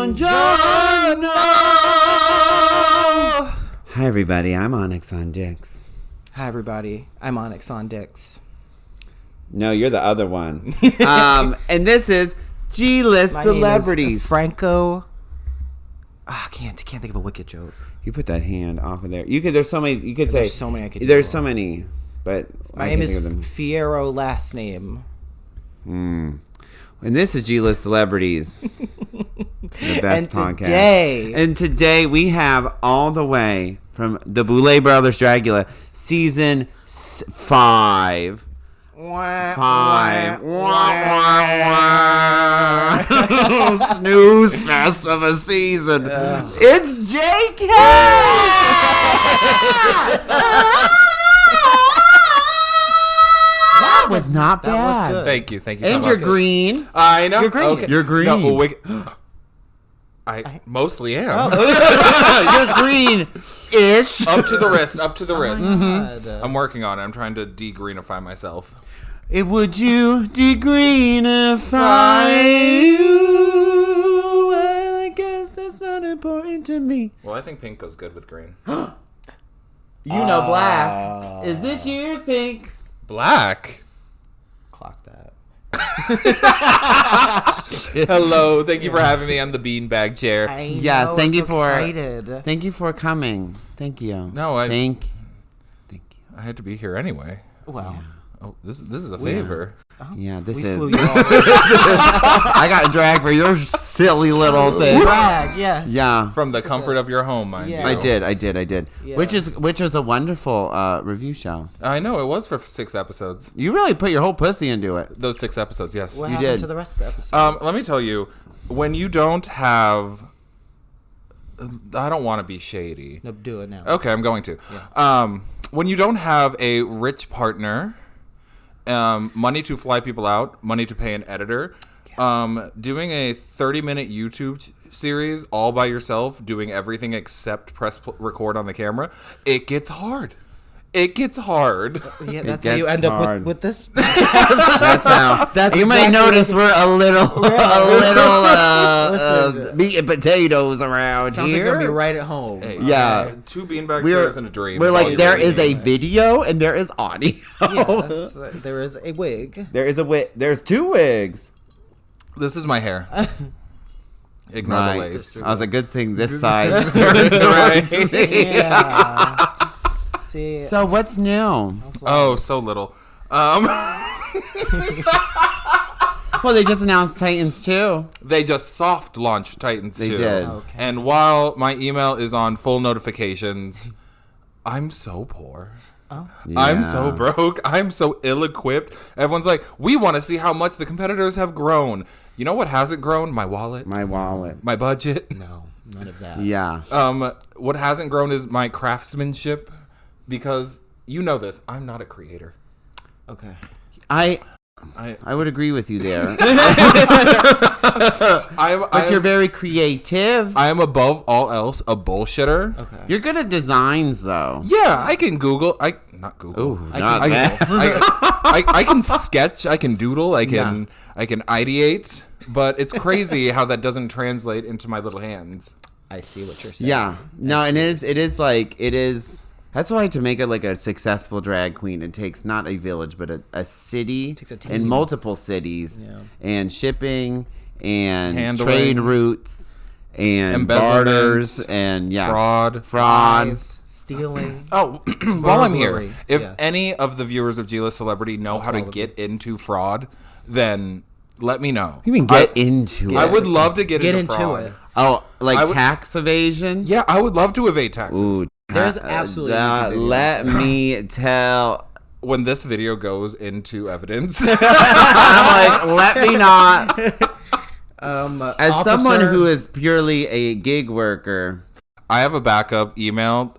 Buongiorno! Hi, everybody. I'm Onyx on Dicks. Hi, everybody. I'm Onyx on Dicks. No, you're the other one. And this is G-List Celebrities. Name is Franco. I can't think of a wicked joke. You put that hand off of there. You could. There's so many. You could say. There's so many I could do. There's so many, but my name is Fierro. Last name. And this is G-List Celebrities, the best podcast. And today we have all the way from the Boulet Brothers Dragula, season 5. Snooze fest of a season. It's JK. That was not bad. That was good. Thank you so and much. you're green. I know. You're green. Okay. You're green. No, wait. I mostly am. You're green-ish. Up to the wrist. Up to the wrist. Mm-hmm. I'm working on it. I'm trying to de-greenify myself. Would you de-greenify you? Well, I guess that's not important to me. Well, I think pink goes good with green. You know black. Is this year's pink? Black. Clock that. Hello. Thank you for having me on the beanbag chair. Yes, thank you for excited. Thank you for coming. Thank you. No, thank you. I had to be here anyway. Wow. Oh, this is a favor. Yeah, this We is. flew you all I got dragged for your silly little thing. Drag, yes. Yeah. From the comfort of your home, mind Yeah. you. I did. Yes. Which is a wonderful review show. I know it was for 6 episodes. You really put your whole pussy into it. Those 6 episodes, yes. What You happened did. to the rest of the episode? Let me tell you, when you don't have, I don't want to be shady. No, do it now. Okay, I'm going to. When you don't have a rich partner, money to fly people out, money to pay an editor, doing a 30-minute YouTube series all by yourself, doing everything except press record on the camera, it gets hard. It gets hard. Yeah, It that's how you gets end hard. up with this. That's how. That's you may exactly notice we're a little Listen. meat and potatoes around Sounds here. like you're gonna be right at home. Hey, Yeah. 2 beanbag We're- chairs and a dream. We're That's all like, you there really is a need. video and there is audio. Yes, there is a wig. There is a wig. There's 2 wigs. This is my hair. Ignore the lace. I was a good thing this side turned towards me. Yeah. See. So what's new? Oh, so little. Well, they just announced Titans 2. They just soft launched Titans 2. They did. Okay. And while my email is on full notifications, I'm so poor. Oh. I'm so broke. I'm so ill-equipped. Everyone's like, we want to see how much the competitors have grown. You know what hasn't grown? My wallet. My wallet. My budget. No, none of that. Yeah. What hasn't grown is my craftsmanship, because you know this. I'm not a creator. Okay. I would agree with you there. But You're very creative. I am above all else a bullshitter. Okay. You're good at designs, though. Yeah, I can Google. Not Google. Ooh, not I, that. I can sketch. I can doodle. I can ideate. But it's crazy how that doesn't translate into my little hands. I see what you're saying. Yeah. No, and it is. That's why to make it like a successful drag queen, it takes not a village, but a city Takes a team. and multiple cities, Yeah. and shipping and Handling. trade routes and Embezzlement. barters and Fraud. Lies, stealing. Oh, while I'm here, Burglary. if Yeah. any of the viewers of G-List Celebrity know how to all of get into fraud, then let me know. You mean get into it? I would love to get Get into into fraud. it. Oh, like I would- tax evasion? Yeah, I would love to evade taxes. Ooh, There's absolutely a YouTube video. let me tell. When this video goes into evidence, I'm like, let me not. As someone Officer- who is purely a gig worker, I have a backup email.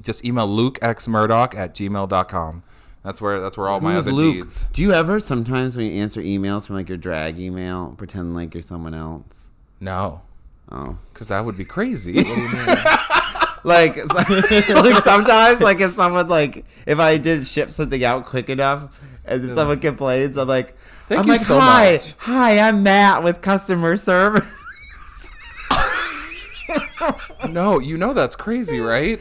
Just email lukexmurdoch@gmail.com. That's where all my Who's other Luke? deeds. Do you ever sometimes when you answer emails from like your drag email pretend like you're someone else? No, Oh, because that would be crazy. like sometimes like if someone like if I did ship something out quick enough and if someone complains, I'm like, Thank you so hi, much. hi, I'm Matt with customer service. No, you know that's crazy, right?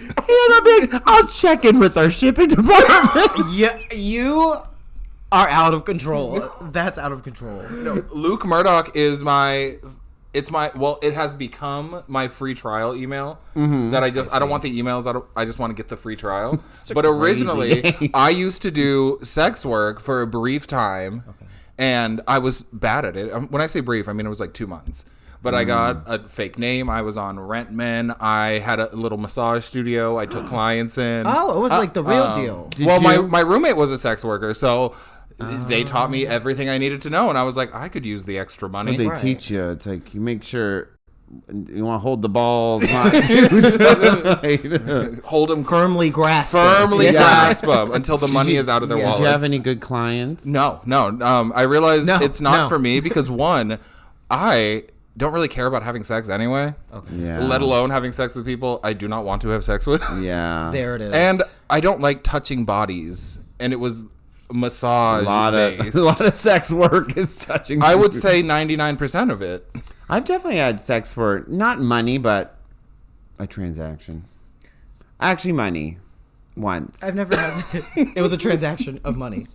I'll check in with our shipping department. Yeah, you are out of control. That's out of control. No, Luke Murdoch is my. It has become my free trial email that I don't want the emails. I just want to get the free trial. But originally, I used to do sex work for a brief time, and I was bad at it. When I say brief, I mean it was like 2 months. But I got a fake name. I was on Rent Men. I had a little massage studio. I took clients in. Oh, it was like the real deal. My roommate was a sex worker, so they taught me everything I needed to know, and I was like, I could use the extra money. What they teach you, it's like you make sure you want to hold the balls, not hold them firmly, grasp them until the money is out of their wallets. Did you have any good clients? No. I realized it's not for me because one, I don't really care about having sex anyway. Okay. Yeah. Let alone having sex with people I do not want to have sex with. Yeah. There it is. And I don't like touching bodies, and it was massage. A lot of sex work is touching. I would say 99% of it. I've definitely had sex for not money, but a transaction. Actually, money. Once. I've never had it. It was a transaction of money.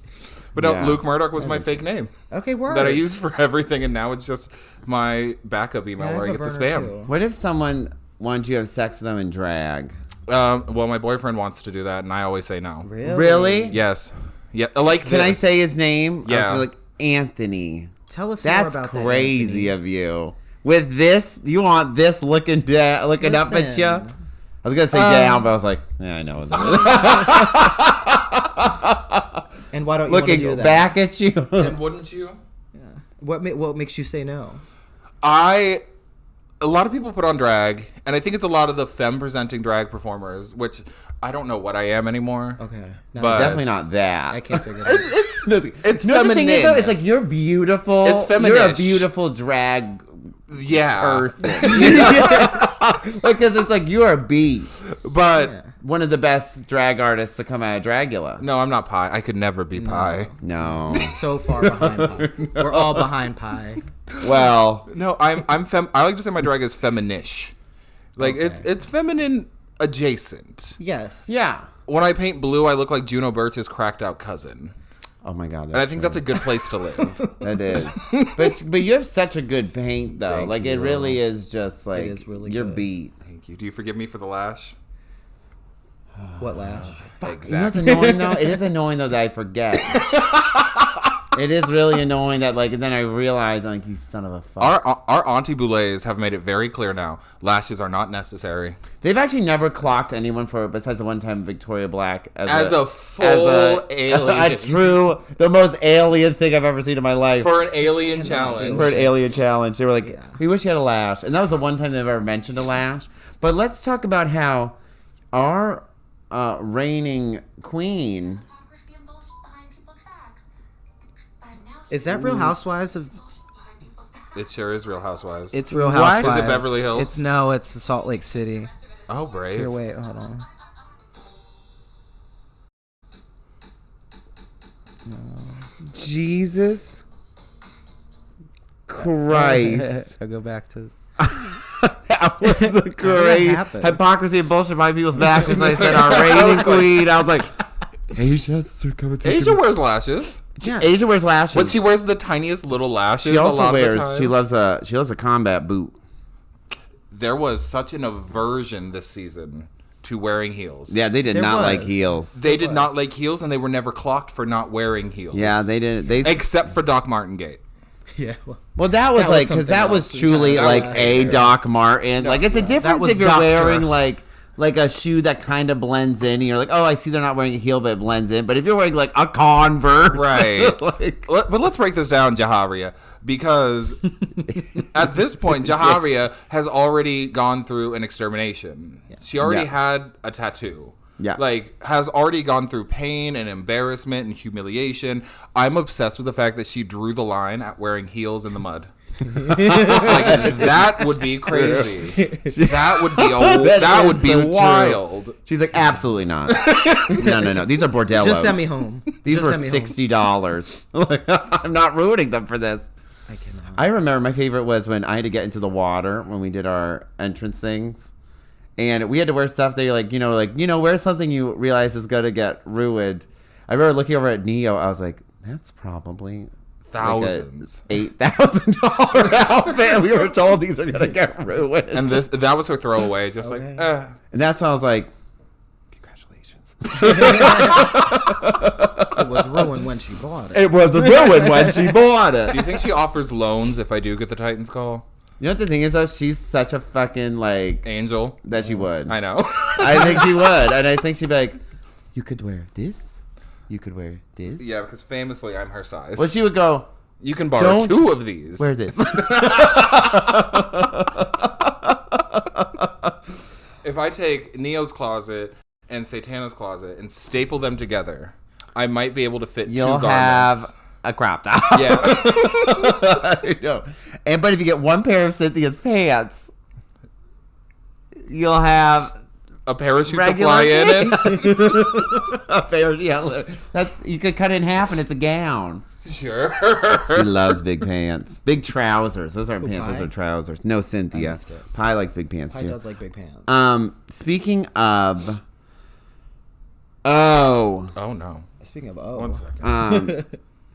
But no, Luke Murdoch was my fake name. Okay, word. That I use for everything, and now it's just my backup email where I get the spam. Too. What if someone wanted you to have sex with them in drag? Well, my boyfriend wants to do that, and I always say no. Really? Yes. Yeah. Like. Can I say his name? Yeah. Like Anthony. Tell us more about that. That's crazy of you. With this, you want this looking up at you? I was gonna say down, but I was like, yeah, I know. And why don't you looking do that? Back at you? And wouldn't you? Yeah. What makes you say no? A lot of people put on drag, and I think it's a lot of the femme-presenting drag performers, which I don't know what I am anymore. Okay. But definitely not that. I can't figure it out. It's feminine. It's like you're beautiful. It's feminine. You're a beautiful drag person. Because it's like you're a beast. But one of the best drag artists to come out of Dragula. No, I'm not Pi. I could never be Pi. No. So far behind Pi. We're all behind Pi. Well, no, I like to say my drag is feminish. Like it's feminine adjacent. Yes. Yeah. When I paint blue, I look like Juno Birch's cracked out cousin. Oh my God! And I think that's a good place to live. That is. But you have such a good paint though. Thank like you. It really is just like it is really you're good. beat. Thank you. Do you forgive me for the lash? What lash? Exactly. You know what's annoying though? It is annoying though that I forget. It is really annoying that and then I realize like you son of a fuck. Our Auntie Boulets have made it very clear now. Lashes are not necessary. They've actually never clocked anyone for it besides the one time Victoria Black as a full alien. The most alien thing I've ever seen in my life. For an alien challenge. For an alien challenge. They were like, we wish you had a lash. And that was the one time they've ever mentioned a lash. But let's talk about how our reigning queen... Is that Real Housewives of... It sure is Real Housewives. It's Real Housewives. Is it Beverly Hills? It's Salt Lake City. Oh, brave. Here, wait, hold on. No. Jesus Christ. I'll go back to... That was the great hypocrisy and bullshit by people's backs. As I said, our reigning queen. I was like, Asia wears lashes. Yeah. Asia wears lashes. But she wears the tiniest little lashes. She also a lot wears. Of the time. She loves a combat boot. There was such an aversion this season to wearing heels. Yeah, they did not like heels. They did not like heels, and they were never clocked for not wearing heels. Yeah, they didn't. Except for Doc Martengate. Yeah. Well, that was like because that was truly like a Doc Marten. Like it's a difference if you're wearing like a shoe that kind of blends in, and you're like, oh, I see they're not wearing a heel, but it blends in. But if you're wearing like a Converse, right? But let's break this down, Jaharia, because at this point, Jaharia has already gone through an extermination. Yeah. She already had a tattoo. Yeah. Like, has already gone through pain and embarrassment and humiliation. I'm obsessed with the fact that she drew the line at wearing heels in the mud. That would be crazy. That would be so wild. True. She's like, absolutely not. No. These are bordellos. Just send me home. These were $60. I'm not ruining them for this. I cannot. I remember my favorite was when I had to get into the water when we did our entrance things. And we had to wear stuff that you're like, wear something you realize is going to get ruined. I remember looking over at Neo. I was like, that's probably thousands. Like $8,000 outfit. We were told these are going to get ruined. And that was her throwaway. Just like, And that's how I was like, congratulations. It was ruined when she bought it. It was ruined when she bought it. Do you think she offers loans if I do get the Titans call? You know what the thing is, though? She's such a fucking, like... Angel. That she would. I know. I think she would. And I think she'd be like, you could wear this. You could wear this. Yeah, because famously I'm her size. Well, she would go... You can borrow 2 of these. Wear this. If I take Neo's closet and Satana's closet and staple them together, I might be able to fit 2 garments. You'll have a crop top. Yeah. But if you get one pair of Cynthia's pants, you'll have a parachute to fly in. A parachute. You could cut it in half and it's a gown. Sure. She loves big pants. Big trousers. Those aren't pants. Those are trousers. No, Cynthia. Pie likes big pants too. Pie does like big pants. Speaking of... Oh no. Speaking of 1 second.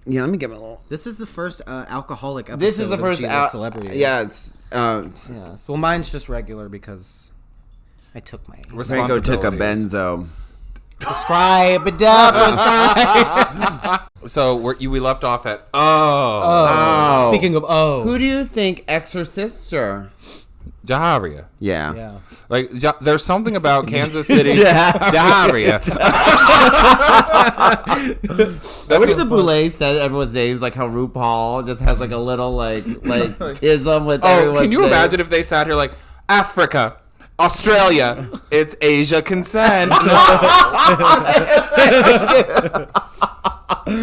Yeah, let me get my little... This is the first alcoholic episode. This is the first celebrity. Yeah, it's... yeah. So mine just regular because I took my... Franco took a benzo. Prescribe it up. So we left off at Speaking of who do you think exorcised her? Jaharia. Yeah. Like there's something about Kansas City. Jaharia. I wish the Boulay said everyone's names like how RuPaul just has like a little like tism with everyone's can you imagine if they sat here like Africa, Australia, it's Asia consent.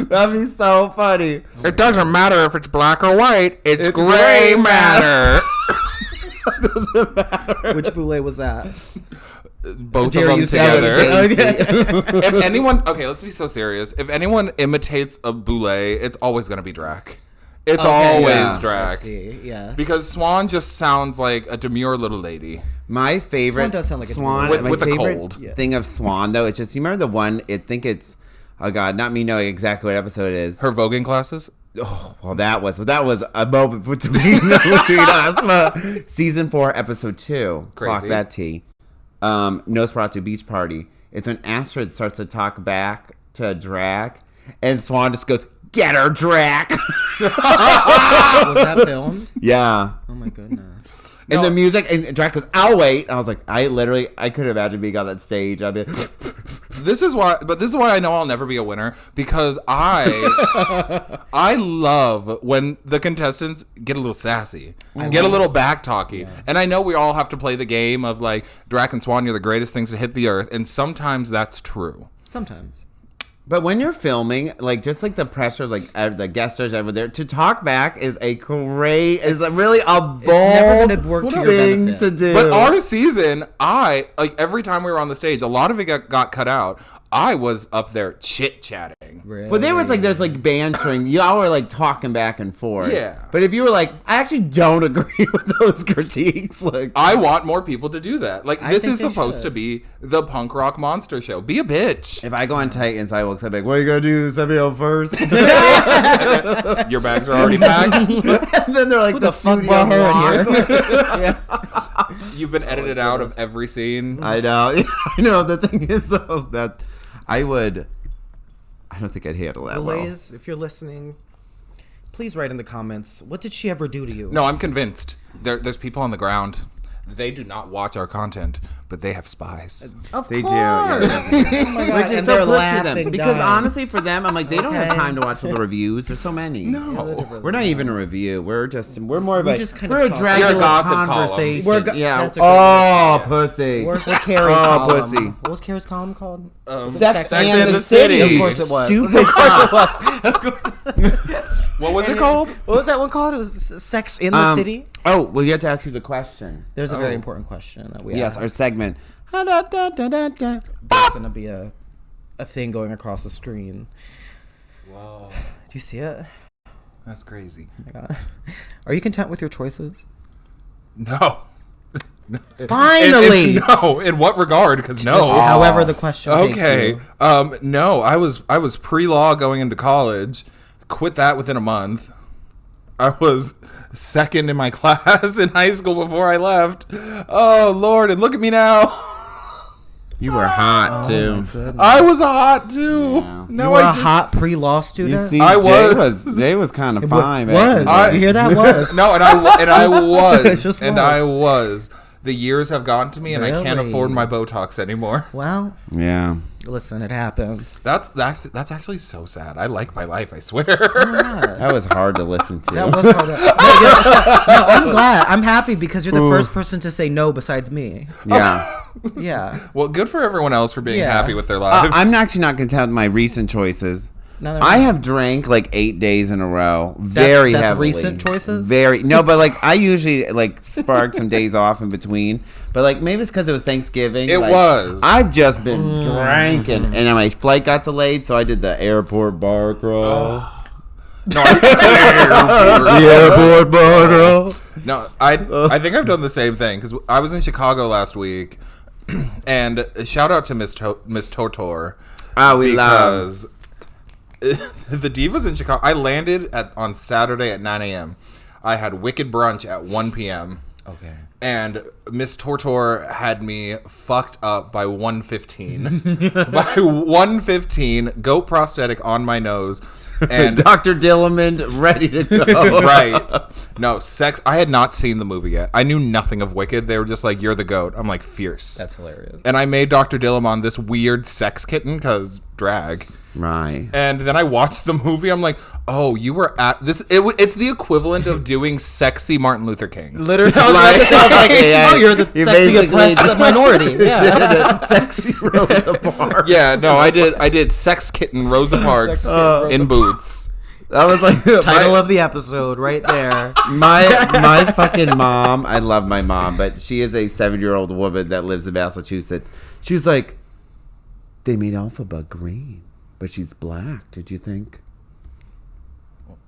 That'd be so funny. It doesn't matter if it's black or white. It's gray matter. Doesn't matter. Which Boulay was that? Both of them together. If anyone, let's be so serious. If anyone imitates a Boulay, it's always going to be Drac. It's always Drac. Yeah. Because Swan just sounds like a demure little lady. My favorite Swan does sound like a Swan with my a favorite cold thing of Swan though. It's just you remember the one. I think it's not me knowing exactly what episode it is. Her voguing classes. Oh well, that was a moment between us. Season 4, episode 2. Crazy. Clock that T. Nosferatu Beach Party. It's when Astrid starts to talk back to Drac, and Swan just goes, "Get her, Drac." Was that filmed? Yeah. Oh my goodness. And the music, and Drac goes, "I'll wait." And I was like, I could imagine being on that stage. I'd be. This is why I know I'll never be a winner, because I love when the contestants get a little sassy, get a little back talky, and I know we all have to play the game of like Drac and Swan, you're the greatest things to hit the earth, and sometimes that's true. Sometimes. But when you're filming, like just like the pressure, like the guest stars over there, to talk back is really a bold thing to do. But our season, every time we were on the stage, a lot of it got cut out. I was up there chit chatting. Really? But there's like bantering. Y'all were like talking back and forth. Yeah. But if you were like, I actually don't agree with those critiques. Like, I want more people to do that. Like this is supposed to be the punk rock monster show. Be a bitch. If I go on Titans, I will say, like, what are you gonna do? Send me out first. Your bags are already packed. And then they're like, who the fuck brought her in here? You've been edited out of every scene. I know. I know. The thing is, though, that I don't think I'd handle that well. Liz, if you're listening, please write in the comments, what did she ever do to you? No, I'm convinced. There's people on the ground. They do not watch our content, but they have spies. Of they course. do. Yeah. Oh my God. Which is and so they're close laughing, to them. Because dying. honestly, for them, I'm like, they don't have time to watch all the reviews. There's so many. No. Yeah, We're not even a review. We're more of we a just kind we're of a talk. Dragula gossip conversation. column. That's a Oh, pussy. What's Carrie's column? pussy. What was Carrie's column called? Sex and the City. Of course it was. Stupid. What was it called? What was that one called? It was Sex in the City? Oh, well, you have to ask you the question. There's a very important question that we Yes, asked. our segment. There's going to be a thing going across the screen. Whoa. Do you see it? That's crazy. Oh my God. Are you content with your choices? No. Finally. No, in what regard? Because no. However the question takes Okay. you. No, I was pre-law going into college. Quit that within a month. I was second in my class in high school before I left. Oh Lord, and look at me now. You were hot too. I was hot too. Yeah. You were a hot pre-law student? You see, I Jay was kind of fine. You hear that? Was. No, and I was. Just and was. I was. The years have gotten to me, and I can't Really? afford my Botox anymore. Well, Yeah. listen, it happens. That's actually so sad. I like my life, I swear. That was hard to listen to. That was hard. No, I'm glad. I'm happy because you're the first person to say no besides me. Yeah. Yeah. Well, good for everyone else for being Yeah. happy with their lives. I'm actually not going to tell my recent choices. No, I have drank like 8 days in a row. Very that's heavily. recent choices? No, but like I usually like spark some days off in between. But like maybe it's because it was Thanksgiving. It like, was. I've just been drinking, and then my flight got delayed, so I did the airport bar crawl. No, The airport bar crawl. No, I think I've done the same thing because I was in Chicago last week, and shout out to Miss Totor. Oh, we love. The Divas in Chicago. I landed on Saturday at 9 a.m. I had Wicked Brunch at 1 p.m. Okay. And Miss Tortor had me fucked up by 1:15. By 1:15, goat prosthetic on my nose. And Dr. Dillamond ready to go. right. No, sex. I had not seen the movie yet. I knew nothing of Wicked. They were just like, you're the goat. I'm like, fierce. That's hilarious. And I made Dr. Dillamond this weird sex kitten because drag. Right. And then I watched the movie. I'm like, oh, you were at this. It's the equivalent of doing sexy Martin Luther King. Literally, yeah, you're the you sexy basically oppressed minority. Yeah. Sexy Rosa Parks. Yeah, no, I did sex kitten Rosa Parks Kitten in boots. That was like Title of the episode right there. my fucking mom. I love my mom, but she is a 7-year-old woman that lives in Massachusetts. She's like, they made Alphaba green, but she's black. Did you think?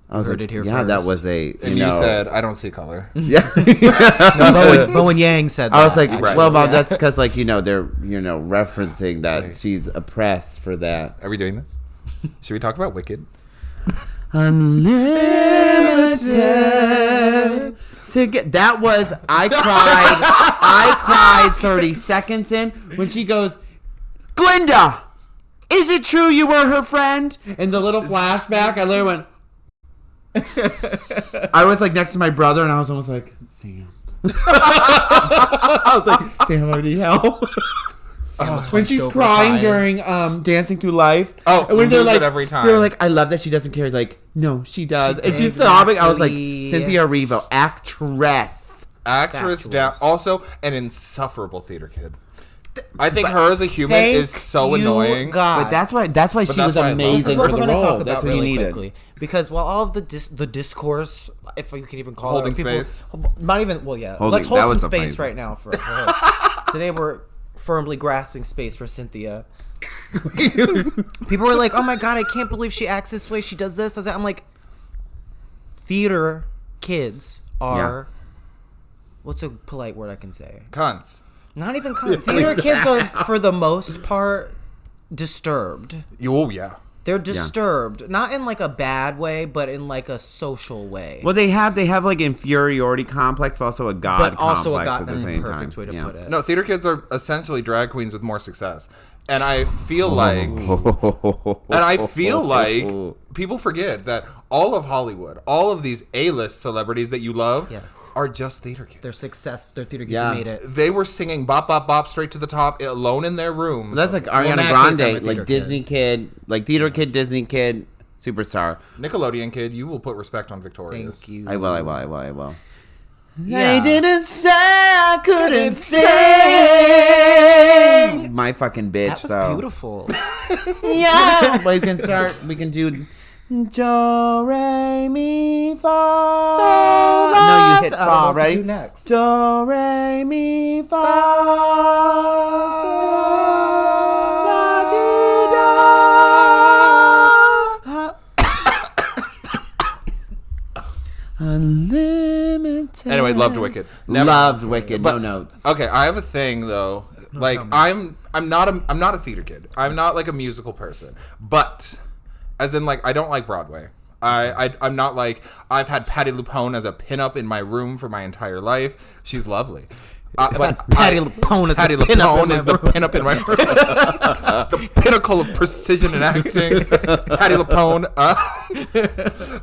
I was Heard like, it here yeah, first. that was a. And you said, I don't see color. yeah. No, Bowen Yang said that. I was like, Right. well, Mom, Yeah. that's because like they're referencing that she's oppressed for that. Are we doing this? Should we talk about Wicked? Unlimited. To get that was I cried 30 seconds in when she goes, Glinda, is it true you were her friend? And the little flashback, I literally went. I was like next to my brother, and I was almost like, Sam. I was like, Sam, I need help. When she's crying during Dancing Through Life. Oh, and when they're lose like, it every time. they're like, I love that she doesn't care. Like, no, she does. And she's Exactly. sobbing. I was like, Cynthia Erivo, actress. Actress down. Also, an insufferable theater kid. I think her as a human is so annoying. God. But that's why she that's was why I love her. amazing That's what for we're the going to talk role. about That's what you really needed. quickly. Because while all of the discourse, if you can even call Holding it, people, space. not even, well, yeah. Holding- Let's that hold was some the space phrase. right now for her. Today we're firmly grasping space for Cynthia. People were like, oh my God, I can't believe she acts this way. She does this, does that. I'm like, theater kids are, what's a polite word I can say? Cunts. Not even theater kids are, for the most part, disturbed. Oh, yeah. They're disturbed, not in like a bad way, but in like a social way. Well, they have like inferiority complex, but also a god but also a complex god. at the That's the same perfect time. way to put it. No, theater kids are essentially drag queens with more success. And I feel like people forget that all of Hollywood, all of these A-list celebrities that you love Yes. are just theater kids. Their success, their theater kids Yeah. made it. They were singing bop, bop, bop straight to the top alone in their room. That's like in Ariana that case, I'm a Grande, theater like Disney kid, like theater kid, Disney kid, superstar. Nickelodeon kid, you will put respect on Victoria's. Thank you. I will. Yeah. They didn't say I couldn't sing. My fucking bitch, That was though. beautiful. Yeah. Well, we can do do, re, mi, fa. No, you hit fa, what to right? do next. Do, re, mi, fa, sol, la, ti, do. Unlimited. Anyway, Loved Wicked. Loved Wicked. No notes. Okay, I have a thing though. Like I'm not a theater kid. I'm not like a musical person. But as in like I don't like Broadway. I'm not like I've had Patti LuPone as a pinup in my room for my entire life. She's lovely. But Patti LuPone is the pinup in my room. The pinnacle of precision in acting. Patti LuPone.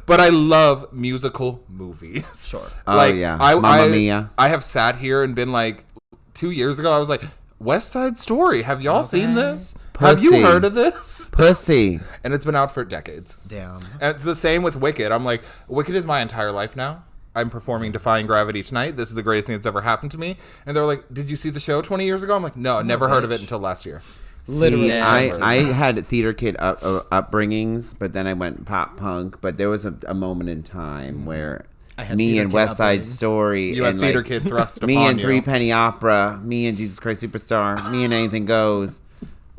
But I love musical movies. Sure. Like, Mamma Mia. I have sat here and been like, 2 years ago, I was like, West Side Story. Have y'all seen this? Pussy. Have you heard of this? Pussy. And it's been out for decades. Damn. And it's the same with Wicked. I'm like, Wicked is my entire life now. I'm performing Defying Gravity tonight. This is the greatest thing that's ever happened to me. And they're like, did you see the show 20 years ago? I'm like, no, never heard of it until last year. Literally. See, I had theater kid upbringings, but then I went pop punk. But there was a moment in time where me and West Side Story. You had theater kid thrust upon me and you. Three Penny Opera. Me and Jesus Christ Superstar. Me and Anything Goes.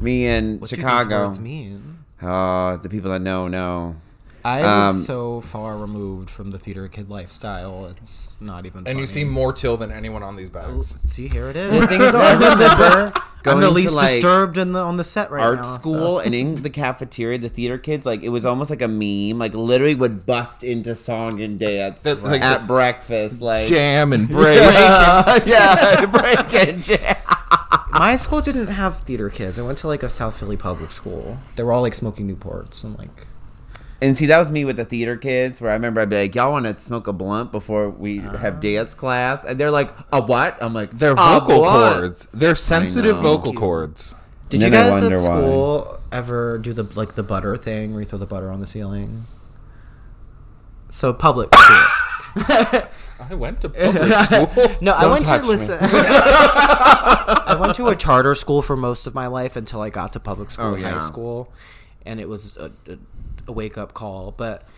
Me and What Chicago. do these words mean? The people that know. I was so far removed from the theater kid lifestyle. It's not even funny. And you seem more chill than anyone on these bags. See, here it is. The thing is, I remember I'm the going least to, like, disturbed on the set right art now. school, and in the cafeteria, the theater kids, like, it was almost like a meme. Like, literally would bust into song and dance Like at breakfast. Like, jam and break. yeah, break and jam. My school didn't have theater kids. I went to like a South Philly public school. They were all like smoking Newports and like. And see, that was me with the theater kids, where I remember I'd be like, y'all want to smoke a blunt before we have dance class? And they're like, a what? I'm like, They're vocal cords. They're sensitive vocal cords. Did you guys at school ever do the butter thing where you throw the butter on the ceiling? So public school. I went to public school. No, I went to listen. I went to a charter school for most of my life until I got to public school in high school, and it was a wake up call. But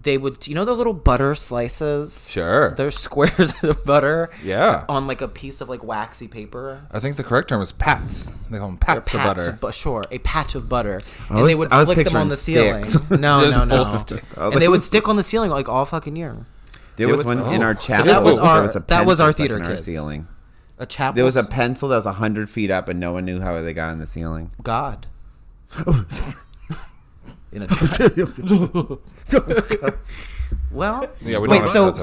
they would, the little butter slices? Sure. They're squares of butter. Yeah. On like a piece of like waxy paper. I think the correct term is pats. They call them pats of butter. Sure, a patch of butter. And they would flick them on the ceiling. No. And they would stick on the ceiling like all fucking year. There was one in our chapel. So that was our theater kids. Ceiling. A chapel. There was a pencil that was 100 feet up, and no one knew how they got in the ceiling. God. In a well, yeah, wait. So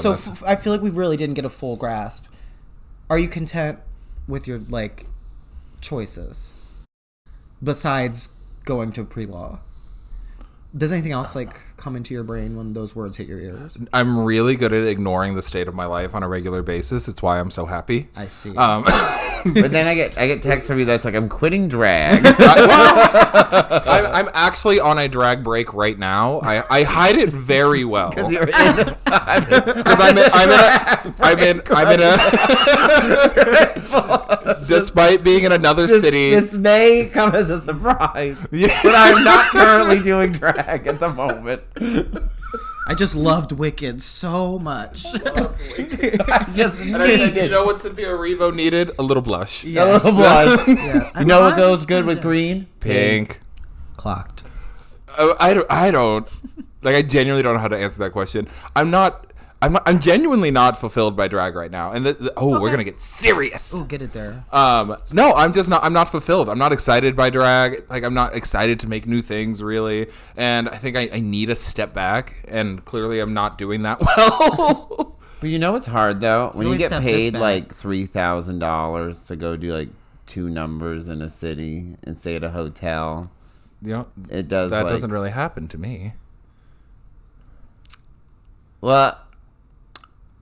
I feel like we really didn't get a full grasp. Are you content with your like choices besides going to pre-law? Does anything else like come into your brain when those words hit your ears? I'm really good at ignoring the state of my life on a regular basis. It's why I'm so happy. I see. But then I get texts from you that's like, I'm quitting drag. I'm actually on a drag break right now. I hide it very well. Because I'm in a despite being in another city. This may come as a surprise. But I'm not currently doing drag at the moment. I just loved Wicked so much. I just needed. You know what Cynthia Erivo needed? A little blush. Yes. A little blush. Yeah. You know what goes good with green? Pink. Clocked. I don't. Like, I genuinely don't know how to answer that question. I'm genuinely not fulfilled by drag right now. And we're gonna get serious. Oh, get it there. No, I'm not fulfilled. I'm not excited by drag. Like, I'm not excited to make new things, really. And I think I need a step back. And clearly, I'm not doing that well. But it's hard though when you get paid like $3,000 to go do like 2 numbers in a city and stay at a hotel. It does. That doesn't really happen to me. Well.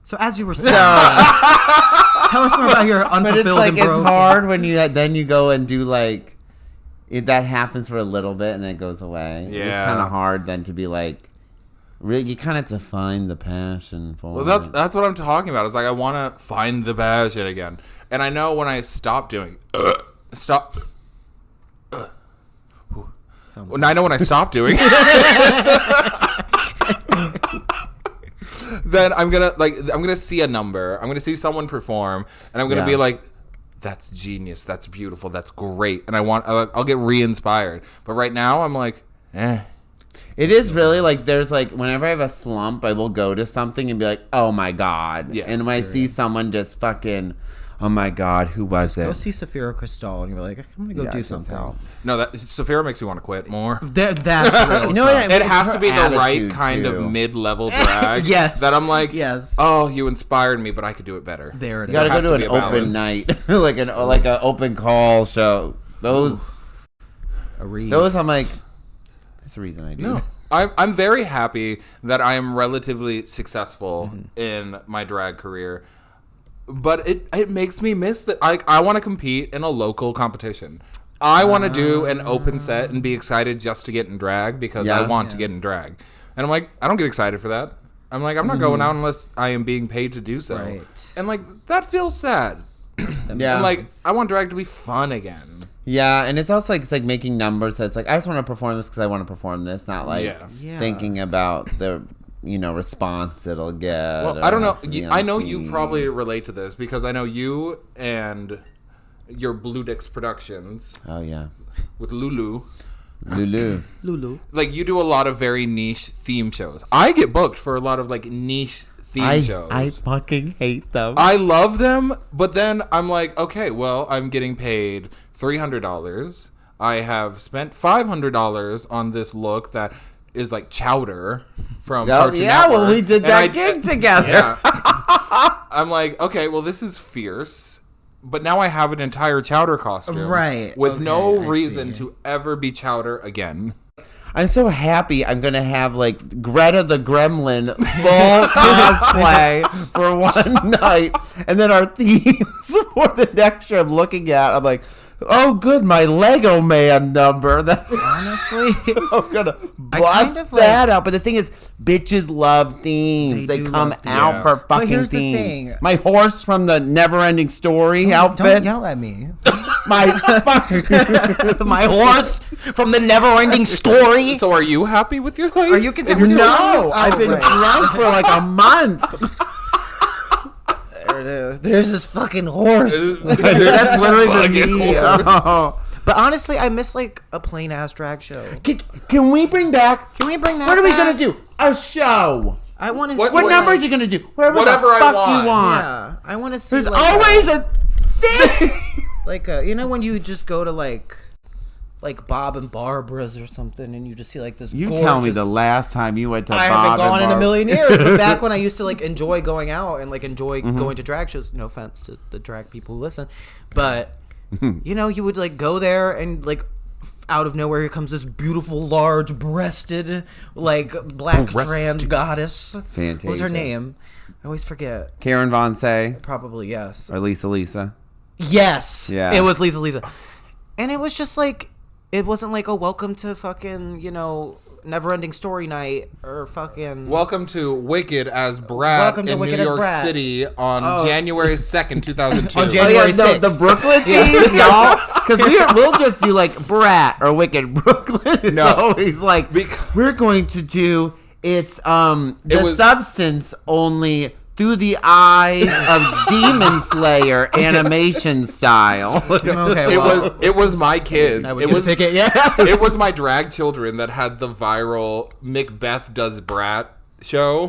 So as you were saying, tell us more about your unfulfilled. But it's hard when you go and do like that happens for a little bit and then it goes away. Yeah. It's kind of hard then to be like, really, you kind of have to find the passion for. Well, that's what I'm talking about. It's like I want to find the passion again, and I know when I stop doing Well, I know when I stop doing. Then I'm gonna see a number. I'm gonna see someone perform, and I'm gonna be like, "That's genius. That's beautiful. That's great." And I'll get re-inspired. But right now, I'm like, eh. It is really like there's like whenever I have a slump, I will go to something and be like, oh my God. Yeah, and when I see someone just fucking, oh my God, who was it? Go see Saphira Crystal and you're like, I'm going to go do something. No, that Saphira makes me want to quit more. That's real. You know what I mean? It has to be the right attitude, kind too. of mid-level drag. Yes. That I'm like, yes. Oh, you inspired me, but I could do it better. There it You is. gotta go to be an a open balance. night, like an open call show. Those I'm like, that's the reason I do. No. I'm very happy that I am relatively successful in my drag career, but it makes me miss that I want to compete in a local competition. I want to do an open set and be excited just to get in drag because I want to get in drag. And I'm like, I don't get excited for that. I'm like, I'm not going out unless I am being paid to do so. Right. And like, that feels sad. Yeah. And like, I want drag to be fun again. Yeah, and it's also like it's like making numbers. So it's like I just want to perform this because I want to perform this, not like Yeah. thinking about the response it'll get. Well, I don't know. I know you probably relate to this because I know you and your Blue Dicks Productions. Oh yeah, with Lulu. Like you do a lot of very niche theme shows. I get booked for a lot of like niche theme shows. I fucking hate them. I love them, but then I'm like, okay, well, I'm getting paid $300. I have spent $500 on this look that is like Chowder from Cartoon Network. Well, we did that gig together. Yeah. I'm like, okay, well, this is fierce. But now I have an entire Chowder costume. Right. With no I reason see. to ever be Chowder again. I'm so happy I'm going to have, like, Greta the Gremlin full cosplay for one night. And then our themes for the next show I'm looking at, I'm like, oh, good, my Lego Man number. Honestly, I'm going to bust that out. But the thing is, bitches love themes. They come out for fucking here's themes. the thing. My horse from the Never-Ending Story outfit. Don't yell at me. My horse from the Never-Ending Story. So are you happy with your life? Are you content? No, I've been drunk for like a month. There it is. There's this fucking horse. That's literally me. Oh. But honestly, I miss like a plain ass drag show. Can we bring back? Can we bring that? What are we back? gonna do? A show. I want to. What numbers are you gonna do? Whatever Whatever the fuck I you want. Yeah, I want to see. There's like, always a thing. like you know when you just go to like Bob and Barbara's or something, and you just see like this. You gorgeous... tell me the last time you went to I Bob haven't gone and in a Barb. million years. But back when I used to like enjoy going out and like enjoy going to drag shows. No offense to the drag people who listen, but you know you would like go there and like. Out of nowhere, here comes this beautiful, large-breasted, like black trans goddess. Fantasia. What was her name? I always forget. Karen Von Say Probably yes. or Lisa. Yes. Yeah. It was Lisa. And it was just like, it wasn't like, oh, welcome to fucking, Never-Ending Story Night or fucking. Welcome to Wicked as Brad in New York City on January 2nd, 2002. On January 6th. The Brooklyn theme, y'all. Because we'll just do like Brat or Wicked. Brooklyn is always like, we're going to do the substance only through the eyes of Demon Slayer animation style. Okay, It was my kid. It was ticket, yeah. It was my drag children that had the viral Macbeth Does Brat show,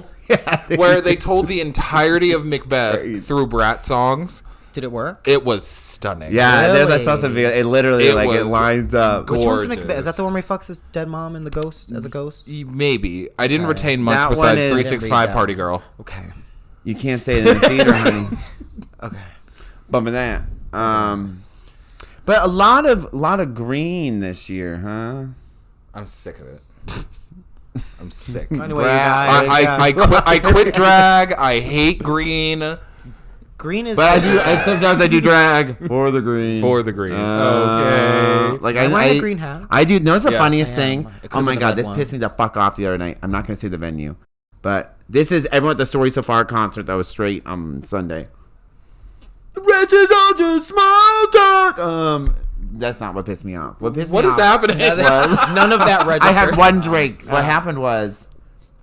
where they told the entirety of Macbeth through Brat songs. Did it work? It was stunning. Yeah, Really? I saw some video. It literally it lines up. Which one's Gorgeous. Macbeth? Is that the one where he fucks his dead mom and the ghost as a ghost? Maybe. I didn't retain much That one besides is- 365 Party Girl. Okay. You can't say it in the theater, honey. Okay. Bumping that. But a lot of green this year, huh? I'm sick of it. I'm sick. Anyway, you guys, I quit drag. I hate green. green is. But I do. And sometimes I do drag for the green. For the green. Okay. Like I'm wearing a green hat. I do. No, it's the Yeah. funniest I thing. am. It could've Oh my been the god, red this one. pissed me the fuck off the other night. I'm not gonna say the venue, but this is everyone at the Story So Far concert that was straight on Sunday. The rest is all just small talk. That's not what pissed me off. What pissed me What off is happening? None of that registered. I had one drink. What happened was,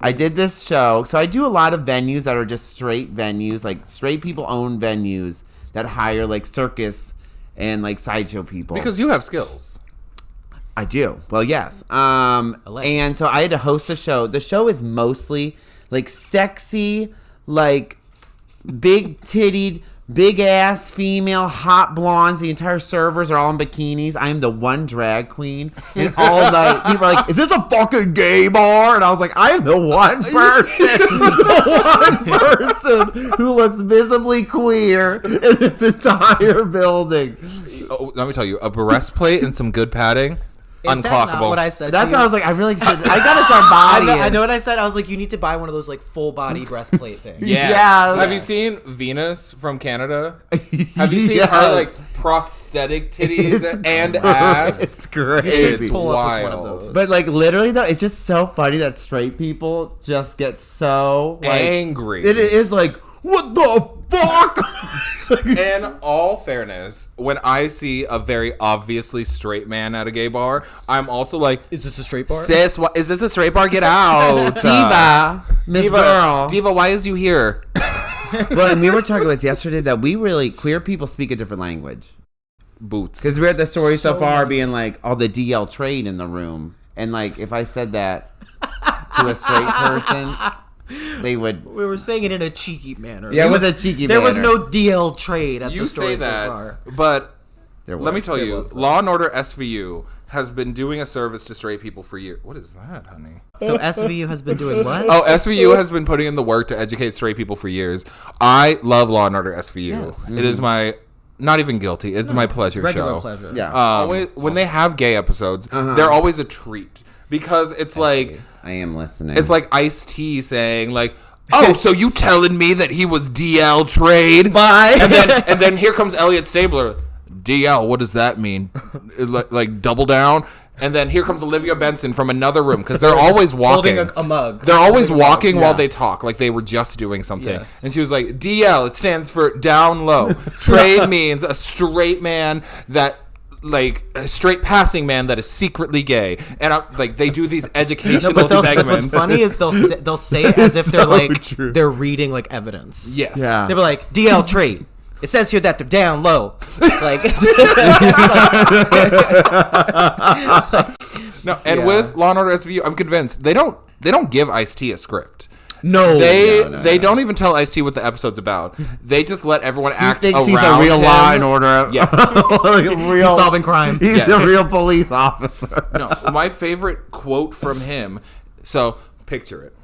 I did this show. So I do a lot of venues that are just straight venues, like straight people own venues that hire like circus and like sideshow people. Because you have skills. I do. Well, yes. And so I had to host the show. The show is mostly like sexy, like big tittied, big ass female, hot blondes. The entire servers are all in bikinis. I am the one drag queen. And all night, people are like, is this a fucking gay bar? And I was like, I am the one person who looks visibly queer in this entire building. Oh, let me tell you, a breastplate and some good padding. Is unclockable. that not what I said? That's why I was like, I really should. I gotta start bodying. I know what I said. I was like, you need to buy one of those like full body breastplate things. Yeah. Have you seen Venus from Canada? Have you seen her like prosthetic titties and ass? It's crazy. It's Pull up with one of wild. those. But like literally though, it's just so funny that straight people just get so like, Angry. It is like, what the fuck? In all fairness, when I see a very obviously straight man at a gay bar, I'm also like, Is this a straight bar? sis, is this a straight bar? Get out. Diva, Miss Girl. Diva, why is you here? Well, and we were talking about this yesterday that we really, queer people speak a different language. Boots. Because we're at the story so far being like, all the DL trade in the room. And like, if I said that to a straight person, they would. We were saying it in a cheeky manner. Yeah, it was a cheeky There manner. was no DL trade at You the story say that, so far. but There let me was. tell There you, was, though. Law and Order SVU has been doing a service to straight people for years. What is that, honey? So SVU has been doing what? Oh, SVU has been putting in the work to educate straight people for years. I love Law and Order SVU. Yes. It is my, not even guilty, it's my pleasure regular show. pleasure. Yeah. Always, when they have gay episodes, they're always a treat. Because it's like, I am listening. it's like Ice-T saying like, oh, so you telling me that he was DL trade? Bye. And then here comes Elliot Stabler. DL, what does that mean? Like double down? And then here comes Olivia Benson from another room because they're always walking. Holding a mug. They're always walking Yeah. while they talk, like they were just doing something. Yes. And she was like, DL, it stands for down low. Trade means a straight man that, like, a straight passing man that is secretly gay. And like they do these educational But segments. what's funny is they'll say it as if they're so like true. they're reading like evidence. Yes. Yeah. They were like DL trade. It says here that they're down low. Like No, and with Law and Order SVU, I'm convinced they don't give Ice-T a script. no, They don't even tell Ice-T what the episode's about. They just let everyone act he thinks around he's a real him. Law and Order. Yes. real, He's solving crime. He's Yes. a real police officer. No, my favorite quote from him. So picture it: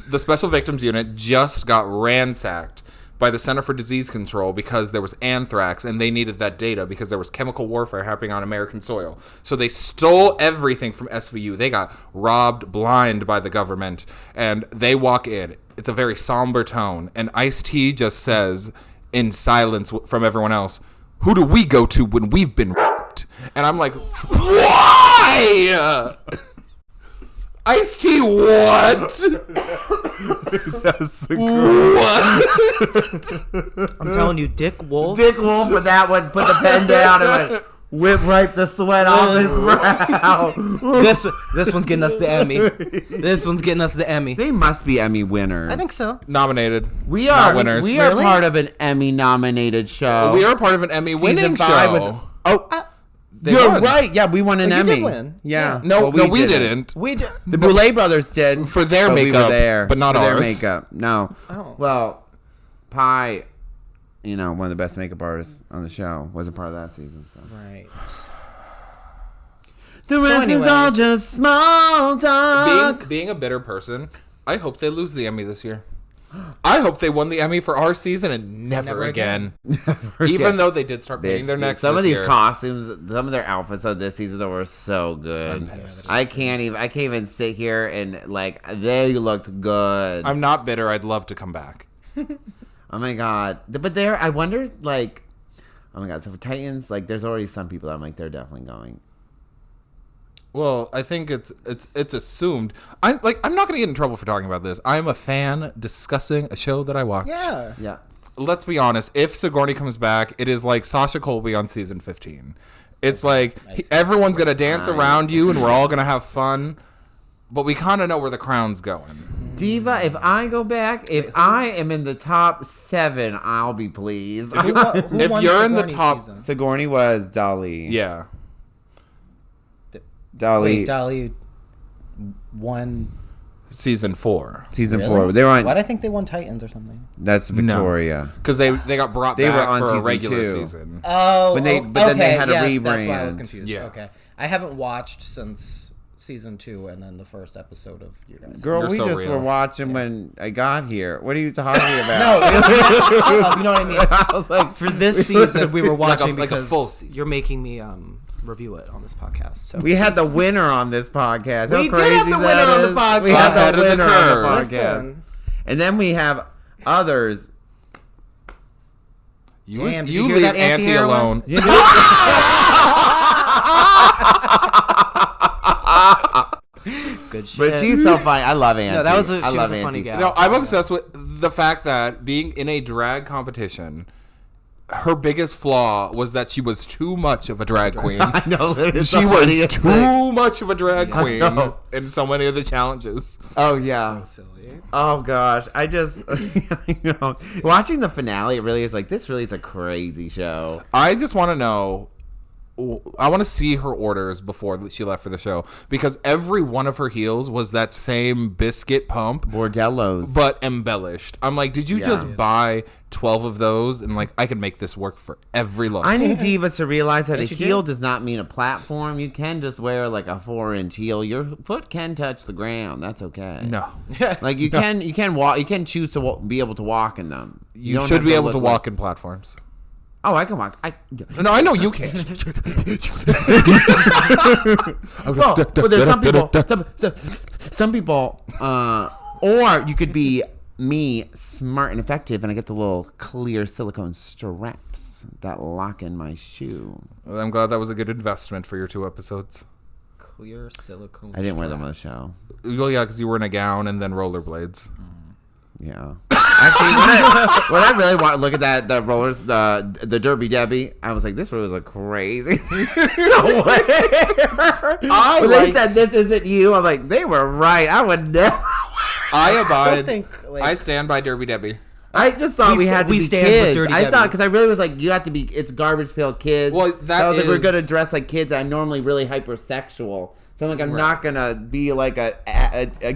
the Special Victims Unit just got ransacked by the Center for Disease Control because there was anthrax and they needed that data because there was chemical warfare happening on American soil. So they stole everything from SVU. They got robbed blind by the government, and they walk in. It's a very somber tone, and Ice-T just says in silence from everyone else, "Who do we go to when we've been raped?" And I'm like, why? Ice-T, what? That's the What? I'm telling you, Dick Wolf. Dick Wolf for that one. Put the pen down and went, whip right the sweat off his brow. This one's getting us the Emmy. This one's getting us the Emmy. They must be Emmy winners. I think so. Nominated. we Not are. winners. We are Really? part of an Emmy-nominated show. We are part of an Emmy-winning Season 5 show. They you're won. right. Yeah, we won an Oh, you Emmy. did win. Yeah. No, Well, we didn't. We did. The Boulay brothers did For their but we makeup, were there but not for their ours. makeup. No. Oh. Well, Pi, one of the best makeup artists on the show, wasn't part of that season. So. Right. The rest is anyway. all just small talk. Being a bitter person, I hope they lose the Emmy this year. I hope they won the Emmy for our season and never again. Even though they did start paying their necks Some of this these year. costumes, some of their outfits of this season were so good. I can't even sit here and like they looked good. I'm not bitter. I'd love to come back. Oh my god! But I wonder like, oh my god! So for Titans, like, there's already some people that I'm like they're definitely going. Well, I think it's assumed. I'm not going to get in trouble for talking about this. I'm a fan discussing a show that I watch. Yeah. Yeah. Let's be honest. If Sigourney comes back, it is like Sasha Colby on season 15. It's like everyone's going to dance around you and we're all going to have fun. But we kind of know where the crown's going. Diva, if I go back, if I am in the top 7, I'll be pleased. If you're in the top, season? Sigourney was Dolly. yeah. Dolly. Wait, Dolly won Season 4. Season really? 4. They were on. Why did I think they won Titans or something? That's Victoria. Because they got brought They back were on for a season regular 2. season. Oh, But then they had a rebrand. That's why I was confused. Yeah. Okay, I haven't watched since season 2 and then the first episode of you guys. Girl, You're we so just real. were watching when I got here. What are you talking about? No, you know what I mean. I was like, For this season, we were watching like a because full season. you're making me review it on this podcast. So we had the winner on this podcast. How We did crazy have the that winner on the is. podcast. We had Ahead the of the winner on the curve. podcast. listen. And then we have others. Damn, did you you hear leave that Auntie anti-heroin? alone. Good shit. But she's so funny. I love Auntie. No, that was I she love was a funny Auntie. gal. No, I'm obsessed with the fact that being in a drag competition, her biggest flaw was that she was too much of a drag queen. I know. it's She the was funniest too thing. much of a drag I queen know. in so many of the challenges. Oh, yeah. So silly. Oh, gosh. I just, you know, watching the finale, it really is like, this really is a crazy show. I just want to know. I want to see her orders before she left for the show because every one of her heels was that same biscuit pump, Bordellos. but embellished. I'm like, did you just buy 12 of those and like I can make this work for every look? I need divas to realize that a you heel do? does not mean a platform. You can just wear like a 4-inch heel. Your foot can touch the ground. That's okay. No, Like you can walk. You can choose to be able to walk in them. you don't should have be able look to like- walk in platforms. Oh, I can walk. No, I know you can't. Well, there's some people. Some people. Or you could be me, smart and effective, and I get the little clear silicone straps that lock in my shoe. I'm glad that was a good investment for your 2 episodes. Clear silicone. I didn't wear them on the straps. show. Well, yeah, because you were in a gown and then rollerblades. Yeah. Actually, when I really want to look at that, the rollers, the Derby Debbie, I was like, this was a crazy to wear. When they said this isn't you, I'm like, they were right. I would never. I abide. think, like- I stand by Derby Debbie. I just thought we had to we be stand with kids. Dirty I Debbie. thought because I really was like, you have to be. It's Garbage Pail Kids. Well, that I was like, we're is- gonna dress like kids. I'm normally really hypersexual. So I'm like, I'm not gonna be like a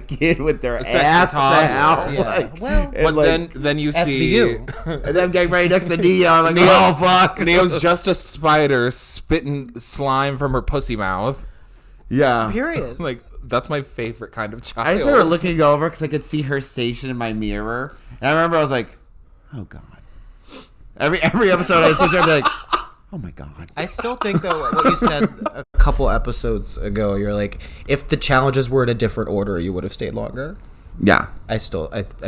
kid with their sexy ass toddler. out. Yeah. Like, Well, and But like, then you see SVU. and then I'm getting right next to Neo. I'm like, oh fuck. Neo's just a spider spitting slime from her pussy mouth. Yeah. period. Like that's my favorite kind of child. I just started looking over because I could see her station in my mirror, and I remember I was like, oh god. Every episode I switch, I'd be like, oh my god. I still think though what you said a couple episodes ago. You're like, if the challenges were in a different order, you would have stayed longer. Yeah. I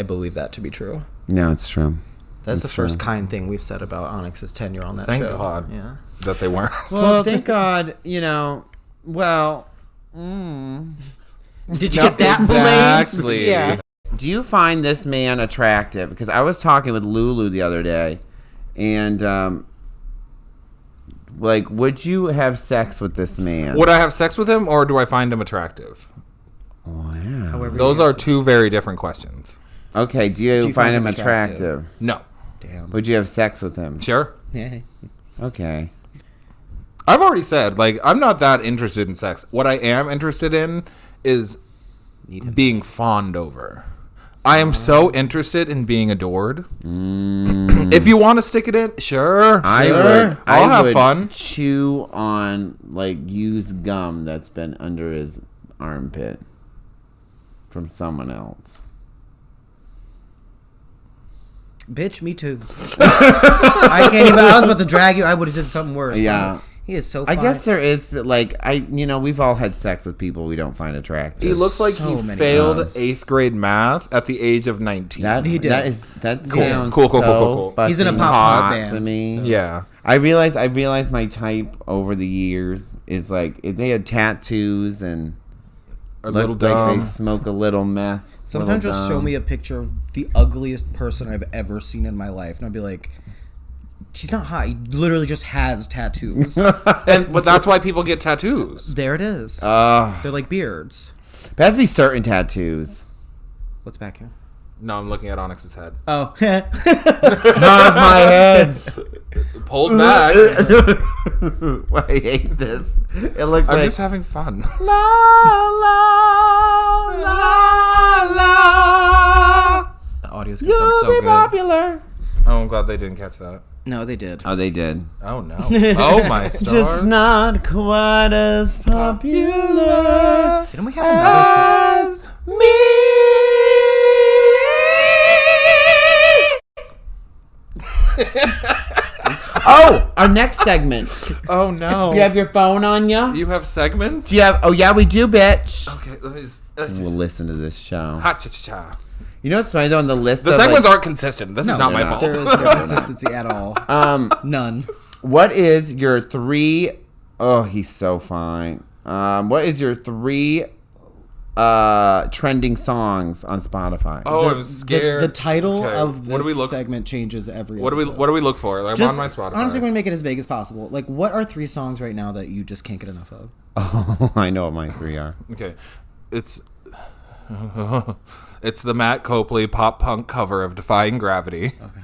believe that to be true. No, it's true. That's the It's first true. kind thing we've said about Onyx's tenure on that Thank show. God. Yeah. that they weren't. Well, thank God, you know. Well, Did you get that Exactly. Blaze? Yeah. do you find this man attractive? Because I was talking with Lulu the other day, and like, would you have sex with this man? Would I have sex with him or do I find him attractive? Oh, yeah. However, Those you are answer. 2 very different questions. Okay, do you find him attractive? No. Damn. Would you have sex with him? Sure. Yeah. Okay. I've already said, like, I'm not that interested in sex. What I am interested in is being fawned over. I am so interested in being adored. If you want to stick it in, sure. I I'll have would fun. chew on like used gum that's been under his armpit from someone else. Bitch, me too. I can't even. I was about to drag you. I would have did something worse. Yeah. He is so. I fine. guess there is, but like we've all had sex with people we don't find attractive. He looks like So he many failed times. 8th grade math at the age of 19. He did. That sounds Cool. so He's in a fucking pop hot band, to me. so. Yeah. I realized my type over the years is like if they had tattoos and A look little like dumb. they smoke a little meth. Sometimes little just show dumb. me a picture of the ugliest person I've ever seen in my life, and I'll be like, he's not hot. He literally just has tattoos. But that's why people get tattoos. There it is. Ugh. They're like beards. It has to be certain tattoos. What's back here? No, I'm looking at Onyx's head. Oh. How's my head? Pulled back. I hate this. It looks I'm like... just having fun. La, la, la, la. The audio's gonna sound so good. Popular. Oh, I'm glad they didn't catch that. No, they did. Oh, they did. Oh, no. Oh, my stars. Just not quite as popular. Didn't we have another as me. Oh, our next segment. Oh, no. Do you have your phone on ya? You have segments? Do you have? Oh yeah, we do, bitch. Okay, let me just... We'll listen to this show. Ha-cha-cha-cha. You know what's funny though on the list? The of, segments like, aren't consistent. This is not my fault. There is no consistency at all. None. What is your 3? Oh, he's so fine. What is your 3 trending songs on Spotify? Oh, I'm scared. The title Okay, of what do we this look- segment changes every What do episode. we look for? Like, I'm on my Spotify. Honestly, we're going to make it as vague as possible. Like, what are 3 songs right now that you just can't get enough of? Oh, I know what my 3 are. Okay. It's it's the Matt Copley pop punk cover of Defying Gravity. Okay.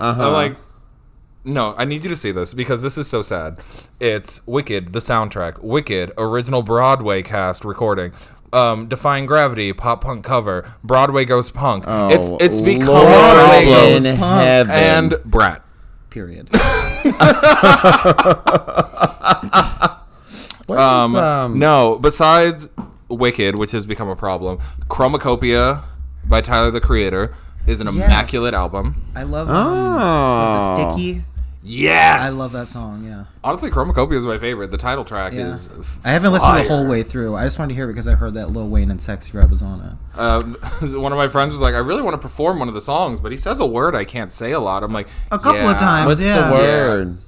I'm like, no, I need you to see this because this is so sad. It's Wicked, the soundtrack. Wicked, original Broadway cast recording. Defying Gravity, pop punk cover. Broadway goes punk. Oh, it's become Lord Broadway in goes heaven. and Brat. Period. What is, No, besides Wicked, which has become a problem, Chromacopia by Tyler, the Creator, is an immaculate album. I love Oh. is it Sticky? Yes! I love that song, yeah. Honestly, Chromacopia is my favorite. The title track Yeah. is I haven't listened to the fire. whole way through. I just wanted to hear it because I heard that Lil Wayne and Sexy Red was on it. One of my friends was like, I really want to perform one of the songs, but he says a word I can't say a lot. I'm like, A couple of times. What's Yeah. the word?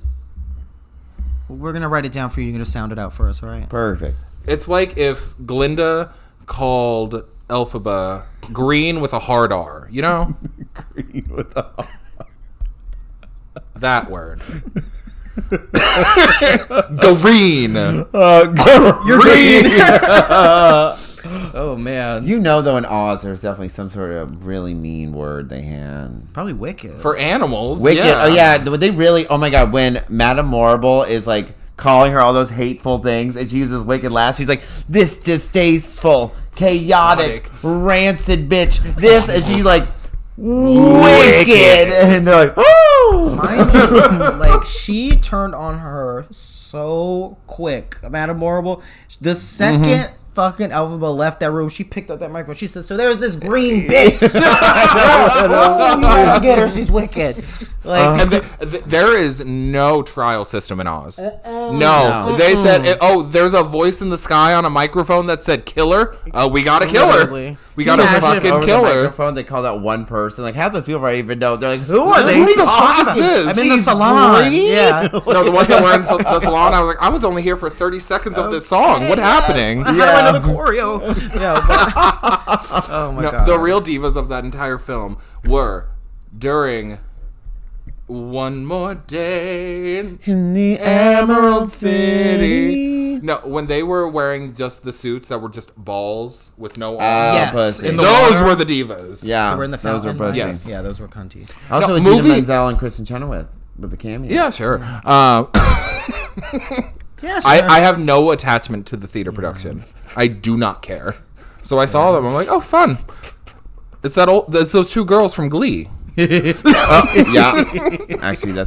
We're going to write it down for you. You're going to sound it out for us, all right? Perfect. It's like if Glinda called Elphaba green with a hard R, you know? Green with the That word. Green. green. Oh, man. You know, though, in Oz, there's definitely some sort of really mean word they had. Probably Wicked. For animals. Wicked. Yeah. Oh, yeah. They really, oh, my God. When Madame Morrible is, like, calling her all those hateful things, and she uses Wicked last, she's like, this distasteful, chaotic, rancid bitch. This, and she's like, Wicked. And they're like, oh. Mind you, like, she turned on her so quick. Madame Morrible. The second fucking Elphaba left that room, she picked up that microphone. She said, so there's this green bitch. You gotta get her. She's wicked. Like, And there is no trial system in Oz. No. They said, oh, there's a voice in the sky on a microphone that said kill her. We gotta kill her. Literally. We gotta fucking kill her. Microphone, they call that one person. Like, half those people I even know. They're like, who are they? Who the fuck talking? is this? I'm in the She's salon. green? Yeah. No, the ones that were in the salon, I was like, I was only here for 30 seconds of this song. What happening? How do I know the choreo? Yeah. But, oh my god. The real divas of that entire film were during One More Day In the Emerald City. No, when they were wearing just the suits that were just balls with no arms. Yes. pussy. In the Those water. were the divas. Yeah, They were in the those fountain. were pussy. Yes. Yeah, those were cunty. Also, No, with movie- Dina Menzel and Kristen Chenoweth with the cameo. Yeah, sure. Yeah, sure. I have no attachment to the theater production. I do not care. So I saw them. I'm like, oh, fun. It's that old. It's those 2 girls from Glee. Yeah. Actually,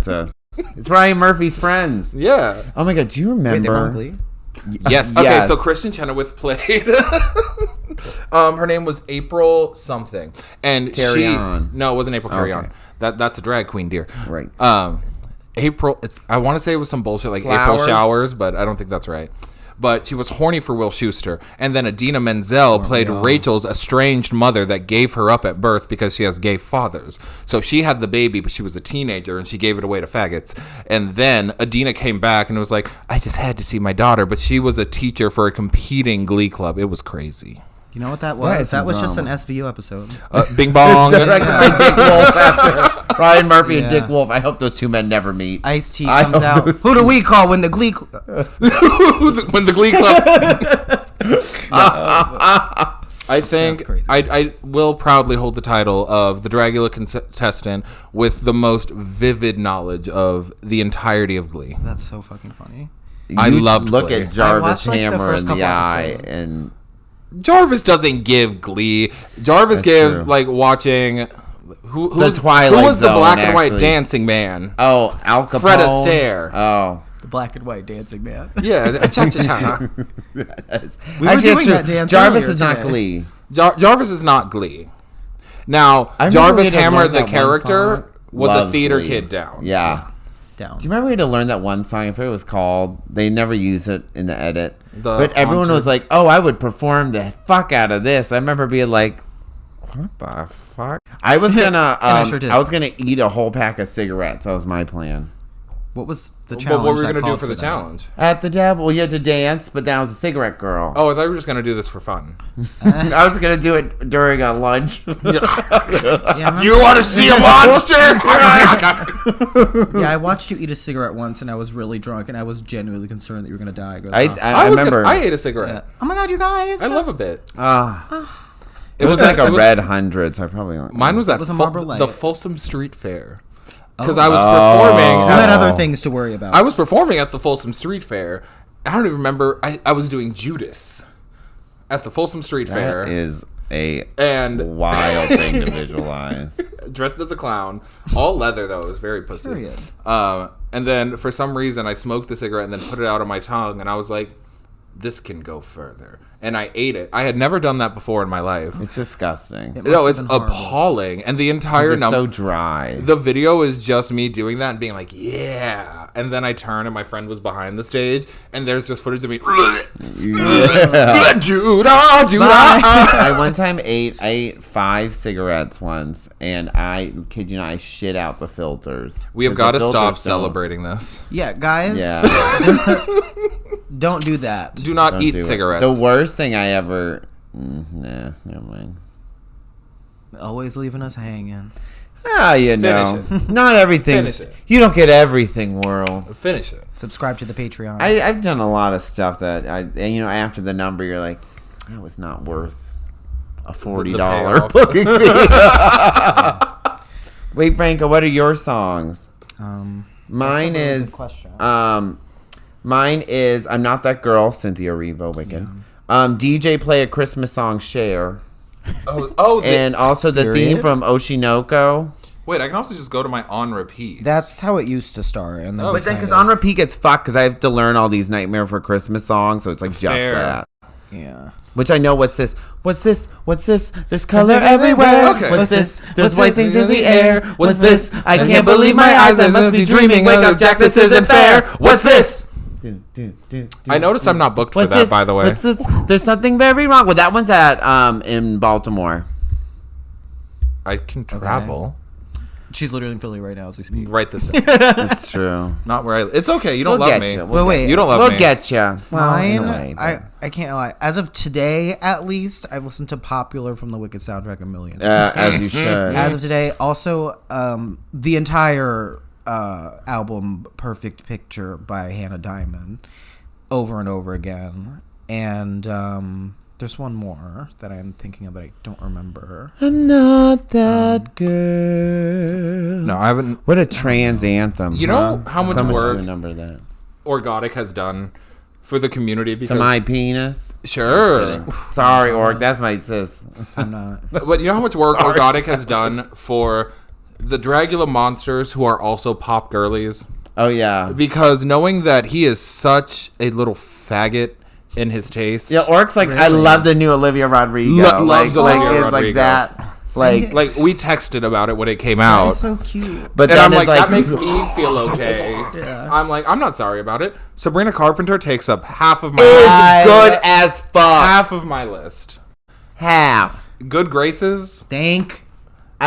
it's Ryan Murphy's friends. Yeah. Oh my God, do you Wait, remember? they were on Glee? Yes. Okay. Yes. So Kristen Chenoweth played. Her name was April something, and Carry On. No, it wasn't April Carry Okay. On. That's a drag queen, dear. Right. April. I want to say it was some bullshit like April Flowers? Showers, but I don't think that's right. But she was horny for Will Schuester, and then Idina Menzel played Rachel's estranged mother that gave her up at birth because she has gay fathers. So she had the baby, but she was a teenager, and she gave it away to faggots. And then Idina came back and was like, I just had to see my daughter, but she was a teacher for a competing Glee club. It was crazy. You know what that That was? is That was just an drama. SVU episode. Bing bong. Directed by Dick Wolf after Ryan Murphy and Yeah. Dick Wolf. I hope those 2 men never meet. Ice-T I comes hope out. those Who do we call when the Glee... When the Glee club. I think I will proudly hold the title of the Dragula contestant with the most vivid knowledge of the entirety of Glee. That's so fucking funny. I loved look Glee. at Jarvis hammer in the eye, and Jarvis doesn't give Glee. Jarvis gives true. Like watching. Who was the black and white dancing man? Oh, Al Capone. Fred Astaire. Oh. The black and white dancing man. Yeah, cha-cha-cha. We were doing that dance. Jarvis is not Glee. Jarvis is not Glee. Now, Jarvis Hammer, the character, was a theater Glee. Kid down. Yeah. Down. Do you remember we had to learn that one song? I forget what it was called. They never use it in the edit. But everyone was like, "Oh, I would perform the fuck out of this." I remember being like, "What the fuck?" I was gonna, I was gonna eat a whole pack of cigarettes. That was my plan. What was the challenge? What were we going to do for the challenge? At the devil, well, you had to dance, but that was a cigarette girl. Oh, I thought we were just going to do this for fun. I was going to do it during a lunch. You want to see a monster? Yeah, I watched you eat a cigarette once, and I was really drunk, and I was genuinely concerned that you were going to die. I remember. I ate a cigarette. Yeah. Oh my god, you guys! I love a bit. It was like a red 100, so I probably. Mine was at the Folsom Street Fair. Because I was performing. You had other things to worry about. I was performing at the Folsom Street Fair. I don't even remember. I was doing Judas at the Folsom Street Fair. That is a wild thing to visualize. Dressed as a clown. All leather, though. It was very pussy. Period. And then, for some reason, I smoked the cigarette and then put it out on my tongue. And I was like, this can go further. And I ate it. I had never done that before in my life. It's disgusting. It's appalling. And the entire number, so dry. The video is just me doing that and being like, yeah. And then I turn and my friend was behind the stage and there's just footage of me. Judah. I one time I ate 5 cigarettes once, and I kid you not, I shit out the filters. We have got to stop celebrating this. Yeah, guys. Yeah. Don't do that. Do not eat cigarettes. The worst thing I ever. Nah, never mind. Always leaving us hanging. Ah, you know. Not everything. You don't get everything, world. Finish it. Subscribe to the Patreon. I've done a lot of stuff that after the number, you're like, that was not worth a $40 booking fee. Wait, Franco, what are your songs? Mine is I'm Not That Girl, Cynthia Erivo, Wicked. Yeah. DJ Play a Christmas Song, Cher. And also the theme from Oshinoko. Wait, I can also just go to my on repeat. That's how it used to start. And then but then because on repeat gets fucked because I have to learn all these Nightmare for Christmas songs, so it's like just that. Yeah. Which I know. What's this? There's color everywhere. Okay. What's this? There's white things in the air. What's this? I can't believe my eyes. I must be dreaming. Wake up, Jack. This isn't fair. What's this? I noticed I'm not booked for that, by the way. What's this? There's something very wrong. Well, that one's at in Baltimore. I can travel. She's literally in Philly right now as we speak. Right this second. That's true. Not where it's okay. You don't love me. Wait, you don't love me. We'll get you. Mine, I can't lie. As of today, at least, I've listened to Popular from the Wicked soundtrack a million times. As you should. As of today, also the entire album Perfect Picture by Hannah Diamond over and over again. And there's one more that I'm thinking of that I don't remember. I'm not that girl. No, I haven't. What a trans anthem. You know how much work remember that. Orgotic has done for the community? Because to my penis? Sure. Sorry, Org. That's my sis. I'm not. But you know how much work Orgotic has done for the Dragula monsters who are also pop girlies? Oh, yeah. Because knowing that he is such a little faggot in his taste. Yeah, Orc's like, really? I love the new Olivia Rodrigo. Loves Olivia Rodrigo. Like that. Like we texted about it when it came out. That's so cute. But then I'm like, that makes me feel okay. Yeah. I'm like, I'm not sorry about it. Sabrina Carpenter takes up half of my list. Good as fuck. Half of my list. Half. Good Graces. I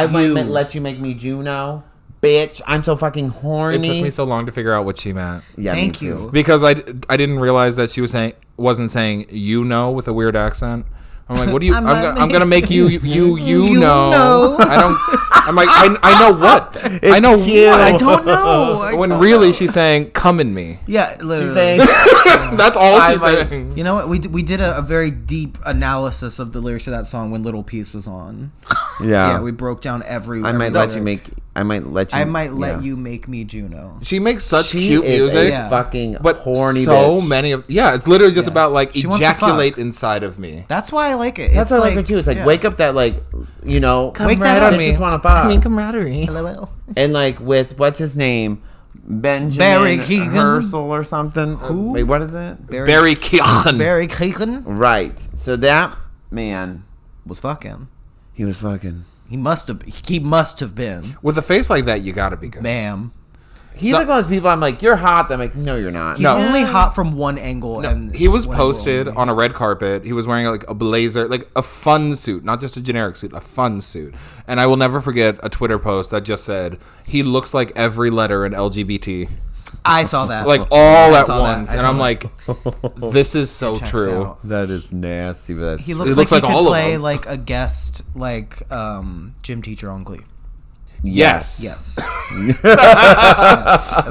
might let you make me Juno. Bitch, I'm so fucking horny. It took me so long to figure out what she meant. Yeah, thank you. Because I didn't realize that she wasn't saying you know with a weird accent. I'm like, what do you? I'm gonna make you know. I don't. I'm like, I know what. I know cute. what. I don't know. When really she's saying, "Come in me." Yeah, literally. She's saying, That's all she's saying. You know what? We did a very deep analysis of the lyrics of that song when Little Peace was on. yeah. Yeah, we broke down every. I might let you make me Juno. She makes such She cute is music. a fucking But horny so bitch. many of it's literally just about like She wants to ejaculate fuck. inside of me. That's why I like it. That's what I like her too. It's like wake up that like wake that up. Just want to fuck. Camaraderie. And like with what's his name, Benjamin Barry Keegan? Herschel or something. Who? Wait, what is it? Barry Keegan. Barry Keegan Right. So that man, was fucking. he was fucking. He must have been. With a face like that, you gotta be good. Ma'am. He's like one of those people. I'm like, you're hot. I'm like, no, you're not. He's No. only hot from one angle. No, and he was one posted angle on a red carpet. He was wearing like a blazer, like a fun suit, not just a generic suit, a fun suit. And I will never forget a Twitter post that just said, "He looks like every letter in LGBT." I saw that. Like all I at saw that. once. I And saw I'm that. like, this is so Checks true. out. That is nasty, but that's He It looks looks like like he all could of play them. like a guest, like gym teacher on Glee. Yes. Yes.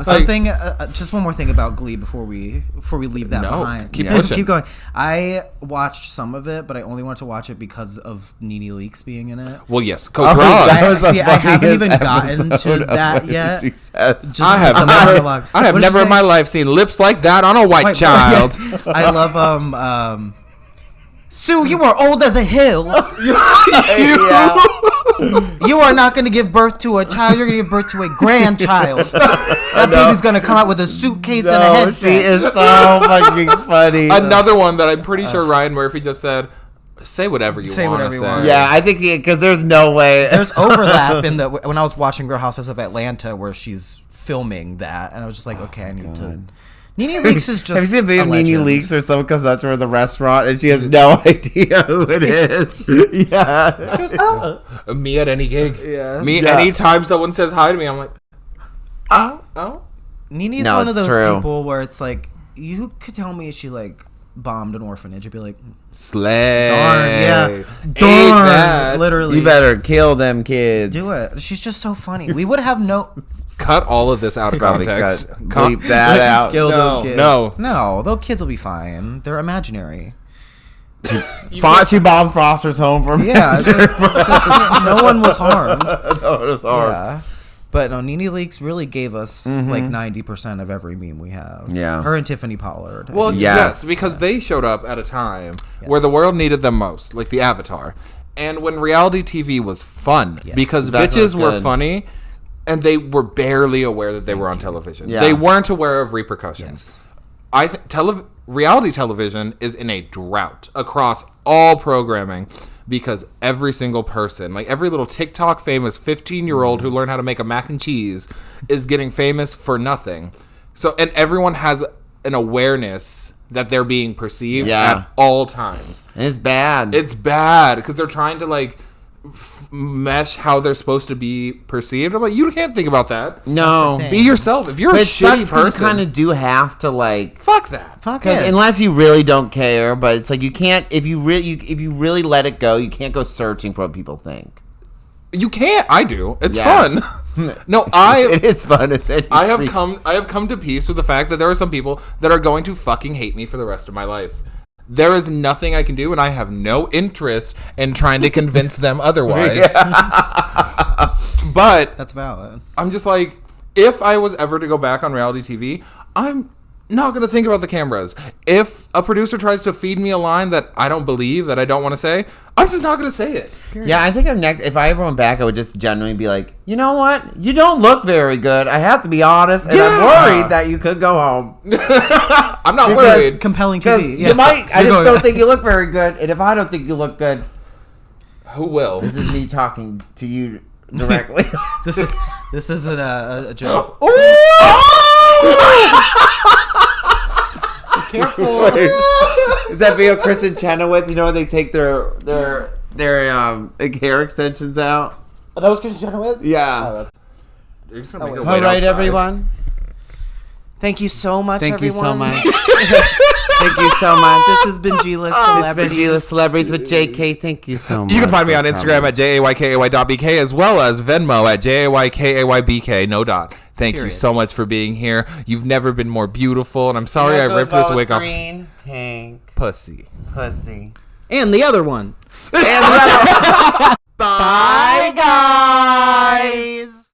Something. Just one more thing about Glee before we leave that No, behind. keep pushing. Keep going. I watched some of it, but I only wanted to watch it because of Nene Leakes being in it. Well, yes. Coach Oh, Ross. that was the See, I haven't funniest even gotten to episode of that what yet. she says. Just I have the never, monologue. I have What did never you in my say? life seen lips like that on a white Wait, child. I love Sue, you are old as a hill. Yeah. You are not going to give birth to a child. You're going to give birth to a grandchild. That baby's going to come out with a suitcase and a No, headset. she is so fucking funny. Another one that I'm pretty sure Ryan Murphy just said, say whatever you Say want whatever to you say. want. Yeah, I think because there's no way. There's overlap in the when I was watching Real Housewives of Atlanta where she's filming that, and I was just like, okay, I need to. Nene Leakes is just. Have you seen a video of Nene legend. Leakes where someone comes up to her at the restaurant and she has no idea who it is? Yeah. She goes, oh. Me at any gig. Yeah. Me Yeah. anytime someone says hi to me, I'm like, oh. Nene's No, one of it's those true. people where it's like, you could tell me she like bombed an orphanage. I'd be like, Slay. darn, yeah, Ain't darn, that. literally. You better kill them kids. do it. She's just so funny. We would have no Cut all of this out of Probably context. bleep that out. kill No, those kids. no. no, those kids will be fine. They're imaginary. She bombed Foster's home from Yeah, no one was harmed. No, it was hard. Yeah. But no, Nene Leakes really gave us like 90% of every meme we have. Yeah. Her and Tiffany Pollard. Well, Yes. yes, because they showed up at a time where the world needed them most, like the Avatar. And when reality TV was fun, because That was bitches were good. funny, and they were barely aware that they were on television. Yeah. They weren't aware of repercussions. I think reality television is in a drought across all programming because every single person, like every little TikTok famous 15-year-old who learned how to make a mac and cheese is getting famous for nothing. So, and everyone has an awareness that they're being perceived at all times. And it's bad. It's bad because they're trying to like mesh how they're supposed to be perceived. I'm like, you can't think about that. no. That's the Be thing. yourself. If you're But a it shitty sucks 'cause person, you kind of do have to like. fuck that. Fuck Because it. unless you really don't care, but it's like you can't if you really let it go, you can't go searching for what people think. You can't. I do. It's Yeah. fun. No, It is fun. I have come to peace with the fact that there are some people that are going to fucking hate me for the rest of my life. There is nothing I can do, and I have no interest in trying to convince them otherwise. But That's valid. I'm just like, if I was ever to go back on reality TV, I'm not going to think about the cameras. If a producer tries to feed me a line that I don't believe, that I don't want to say, I'm just not going to say it. Yeah, I think if I ever went back, I would just genuinely be like, you know what? You don't look very good. I have to be honest, and I'm worried that you could go home. I'm not Because- worried. Compelling Because TV. you Yes. might. I You're just going- don't think you look very good. And if I don't think you look good, Who will? this is me talking to you directly. This isn't a joke. Careful. Is that video Chris and Chenoweth? You know when they take their hair extensions out? Oh, that was Kristen Chenoweth? Yeah. You're just gonna make her All wait right, outside. everyone. Thank you so much, Thank you everyone. so much. Thank you so much. This has been G-List Celebrities. This has been G-List Celebrities with JK. Thank you so much. You can find me on Instagram at JAYKAY.BK as well as Venmo at JAYKAYBK. No dot. Thank you so much for being here. You've never been more beautiful, and I'm sorry I ripped this wig off. Green, pink, pussy. And the other one. Bye, guys.